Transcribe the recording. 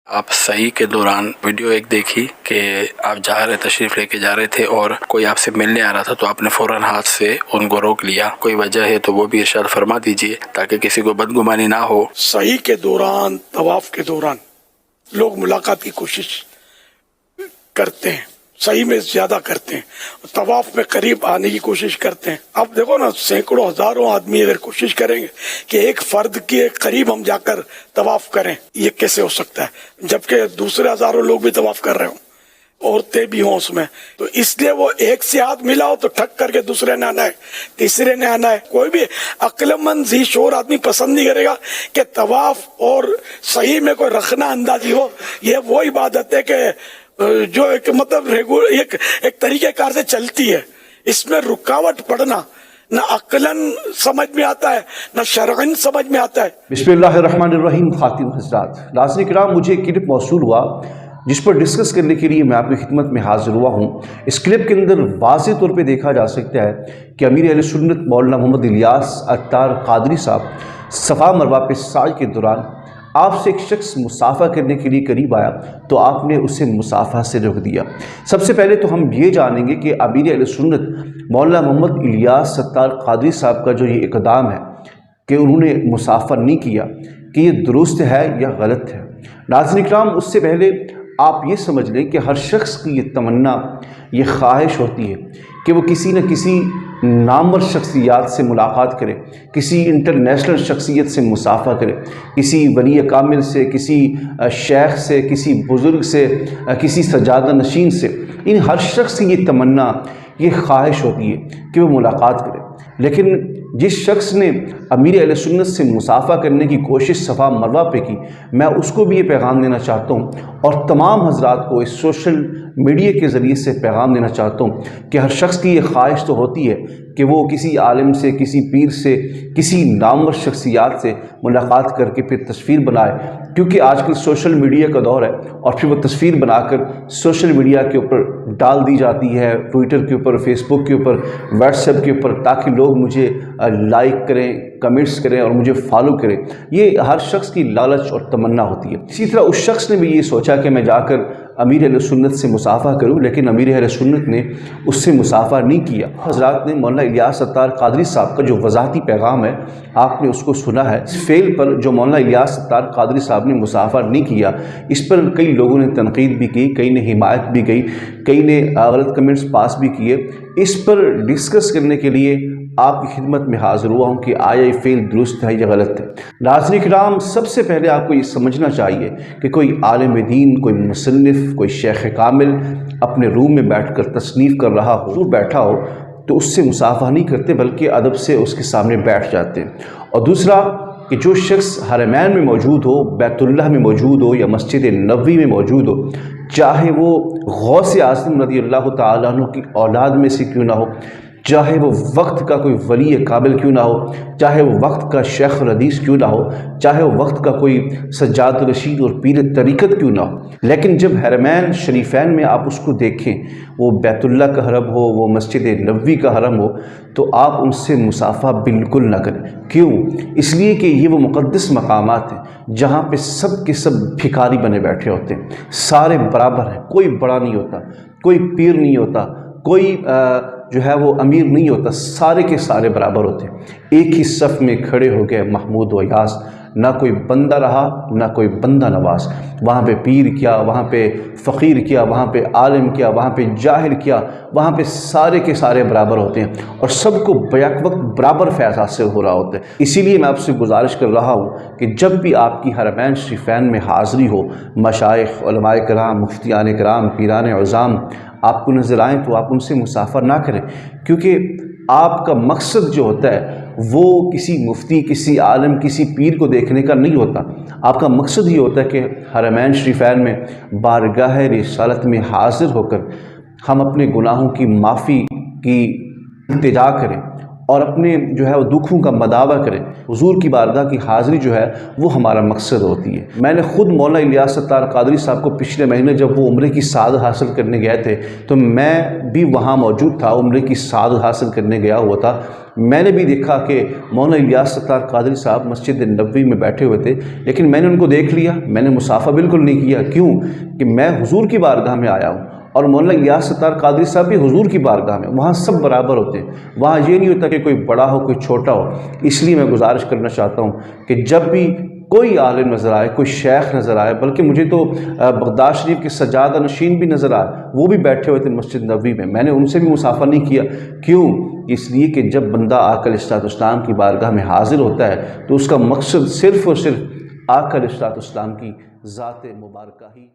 آپ صحیح کے دوران ویڈیو ایک دیکھی کہ آپ جا رہے تشریف لے کے جا رہے تھے اور کوئی آپ سے ملنے آ رہا تھا تو آپ نے فوراً ہاتھ سے ان کو روک لیا، کوئی وجہ ہے تو وہ بھی ارشاد فرما دیجئے تاکہ کسی کو بدگمانی نہ ہو۔ صحیح کے دوران، طواف کے دوران لوگ ملاقات کی کوشش کرتے ہیں، صحیح میں زیادہ کرتے ہیں، طواف میں قریب آنے کی کوشش کرتے ہیں۔ اب دیکھو نا، سینکڑوں ہزاروں آدمی اگر کوشش کریں گے کہ ایک فرد کے قریب ہم جا کر طواف کریں، یہ کیسے ہو سکتا ہے جبکہ دوسرے ہزاروں لوگ بھی طواف کر رہے ہوں، عورتیں بھی ہوں اس میں؟ تو اس لیے وہ ایک سے ہاتھ ملا ہو تو ٹھک کر کے دوسرے نے آنا ہے، تیسرے نے آنا ہے۔ کوئی بھی عقل مند ذی شعور آدمی پسند نہیں کرے گا کہ طواف اور صحیح میں کوئی رخنہ اندازی ہو۔ یہ وہ عبادت ہے کہ جو ایک مطلب ایک طریقہ کار سے چلتی ہے، اس میں رکاوٹ پڑنا نہ عقلاً سمجھ میں آتا ہے نہ شرعاً سمجھ میں آتا ہے۔ بسم اللہ الرحمن الرحیم۔ خواتین حضرات، ناظرین کرام، مجھے ایک کلپ موصول ہوا جس پر ڈسکس کرنے کے لیے میں آپ کی خدمت میں حاضر ہوا ہوں۔ اس کلپ کے اندر واضح طور پہ دیکھا جا سکتا ہے کہ امیر اہل سنت مولانا محمد الیاس عطار قادری صاحب صفا مروہ پہ سعی کے دوران آپ سے ایک شخص مصافحہ کرنے کے لیے قریب آیا تو آپ نے اسے مصافحہ سے روک دیا۔ سب سے پہلے تو ہم یہ جانیں گے کہ امیر اہل سنت مولانا محمد الیاس عطار قادری صاحب کا جو یہ اقدام ہے کہ انہوں نے مصافحہ نہیں کیا، کہ یہ درست ہے یا غلط ہے۔ ناظرین کرام، اس سے پہلے آپ یہ سمجھ لیں کہ ہر شخص کی یہ تمنا، یہ خواہش ہوتی ہے کہ وہ کسی نہ کسی نامور شخصیات سے ملاقات کرے، کسی انٹرنیشنل شخصیت سے مصافحہ کرے، کسی ولی کامل سے، کسی شیخ سے، کسی بزرگ سے، کسی سجادہ نشین سے۔ ان ہر شخص کی یہ تمنا، یہ خواہش ہوتی ہے کہ وہ ملاقات کرے، لیکن جس شخص نے امیر اہل سنت سے مصافحہ کرنے کی کوشش صفا مروہ پہ کی، میں اس کو بھی یہ پیغام دینا چاہتا ہوں اور تمام حضرات کو اس سوشل میڈیا کے ذریعے سے پیغام دینا چاہتا ہوں کہ ہر شخص کی یہ خواہش تو ہوتی ہے کہ وہ کسی عالم سے، کسی پیر سے، کسی نامور شخصیات سے ملاقات کر کے پھر تصویر بنائے، کیونکہ آج کل سوشل میڈیا کا دور ہے اور پھر وہ تصویر بنا کر سوشل میڈیا کے اوپر ڈال دی جاتی ہے، ٹویٹر کے اوپر، فیس بک کے اوپر، واٹس ایپ کے اوپر، تاکہ لوگ مجھے لائک کریں، کمنٹس کریں اور مجھے فالو کریں۔ یہ ہر شخص کی لالچ اور تمنا ہوتی ہے۔ اسی طرح اس شخص نے بھی یہ سوچا کہ میں جا کر امیر اہل سنت سے مصافحہ کروں، لیکن امیر اہل سنت نے اس سے مصافحہ نہیں کیا۔ حضرات نے مولانا الیاس عطار قادری صاحب کا جو وضاحتی پیغام ہے آپ نے اس کو سنا ہے۔ اس فعل پر جو مولانا الیاس عطار قادری صاحب نے مصافحہ نہیں کیا، اس پر کئی لوگوں نے تنقید بھی کی، کئی نے حمایت بھی کی، کئی نے غلط کمنٹس پاس بھی کیے۔ اس پر ڈسکس کرنے کے لیے آپ کی خدمت میں حاضر ہوا ہوں کہ آیا یہ فعل درست ہے یا غلط ہے۔ ناظرین کرام، سب سے پہلے آپ کو یہ سمجھنا چاہیے کہ کوئی عالم دین، کوئی مصنف، کوئی شیخ کامل اپنے روم میں بیٹھ کر تصنیف کر رہا ہو، بیٹھا ہو تو اس سے مصافحہ نہیں کرتے بلکہ ادب سے اس کے سامنے بیٹھ جاتے ہیں۔ اور دوسرا کہ جو شخص حرمین میں موجود ہو، بیت اللہ میں موجود ہو یا مسجد نبوی میں موجود ہو، چاہے وہ غوث اعظم رضی اللہ تعالیٰ عنہ کی اولاد میں سے کیوں نہ ہو، چاہے وہ وقت کا کوئی ولی کامل کیوں نہ ہو، چاہے وہ وقت کا شیخ الحدیث کیوں نہ ہو، چاہے وہ وقت کا کوئی سجاد رشید اور پیر طریقت کیوں نہ ہو، لیکن جب حرمین شریفین میں آپ اس کو دیکھیں، وہ بیت اللہ کا حرم ہو، وہ مسجد نبوی کا حرم ہو، تو آپ ان سے مصافحہ بالکل نہ کریں۔ کیوں؟ اس لیے کہ یہ وہ مقدس مقامات ہیں جہاں پہ سب کے سب بھکاری بنے بیٹھے ہوتے ہیں، سارے برابر ہیں، کوئی بڑا نہیں ہوتا، کوئی پیر نہیں ہوتا، کوئی جو ہے وہ امیر نہیں ہوتا، سارے کے سارے برابر ہوتے ہیں۔ ایک ہی صف میں کھڑے ہو گئے محمود و ایاز، نہ کوئی بندہ رہا نہ کوئی بندہ نواز۔ وہاں پہ پیر کیا، وہاں پہ فقیر کیا، وہاں پہ عالم کیا، وہاں پہ جاہل کیا، وہاں پہ سارے کے سارے برابر ہوتے ہیں اور سب کو بیک وقت برابر فیض حاصل ہو رہا ہوتا ہے۔ اسی لیے میں آپ سے گزارش کر رہا ہوں کہ جب بھی آپ کی حرمین شریفین میں حاضری ہو، مشائخ، علماء کرام، مفتیان کرام، پیران عظام آپ کو نظر آئیں تو آپ ان سے مصافحہ نہ کریں، کیونکہ آپ کا مقصد جو ہوتا ہے وہ کسی مفتی، کسی عالم، کسی پیر کو دیکھنے کا نہیں ہوتا۔ آپ کا مقصد یہ ہوتا ہے کہ حرمین شریفین میں بارگاہ رسالت میں حاضر ہو کر ہم اپنے گناہوں کی معافی کی التجا کریں اور اپنے جو ہے وہ دکھوں کا مداوع کریں۔ حضور کی بارگاہ کی حاضری جو ہے وہ ہمارا مقصد ہوتی ہے۔ میں نے خود مولانا الیاس ستار قادری صاحب کو پچھلے مہینے جب وہ عمرے کی سعادت حاصل کرنے گئے تھے تو میں بھی وہاں موجود تھا، عمرے کی سعادت حاصل کرنے گیا ہوا تھا۔ میں نے بھی دیکھا کہ مولانا الیاس ستار قادری صاحب مسجد نبوی میں بیٹھے ہوئے تھے، لیکن میں نے ان کو دیکھ لیا، میں نے مصافحہ بالکل نہیں کیا۔ کیوں کہ میں حضور کی بارگاہ میں آیا ہوں، اور مولانا الیاس ستار قادری صاحب بھی حضور کی بارگاہ میں، وہاں سب برابر ہوتے ہیں، وہاں یہ نہیں ہوتا کہ کوئی بڑا ہو کوئی چھوٹا ہو۔ اس لیے میں گزارش کرنا چاہتا ہوں کہ جب بھی کوئی عالم نظر آئے، کوئی شیخ نظر آئے، بلکہ مجھے تو بغداد شریف کے سجادہ نشین بھی نظر آئے، وہ بھی بیٹھے ہوئے تھے مسجد نبوی میں، میں نے ان سے بھی مصافحہ نہیں کیا۔ کیوں؟ اس لیے کہ جب بندہ آقا علیہ السلام کی بارگاہ میں حاضر ہوتا ہے تو اس کا مقصد صرف اور صرف آقا علیہ السلام کی ذات مبارکہ ہی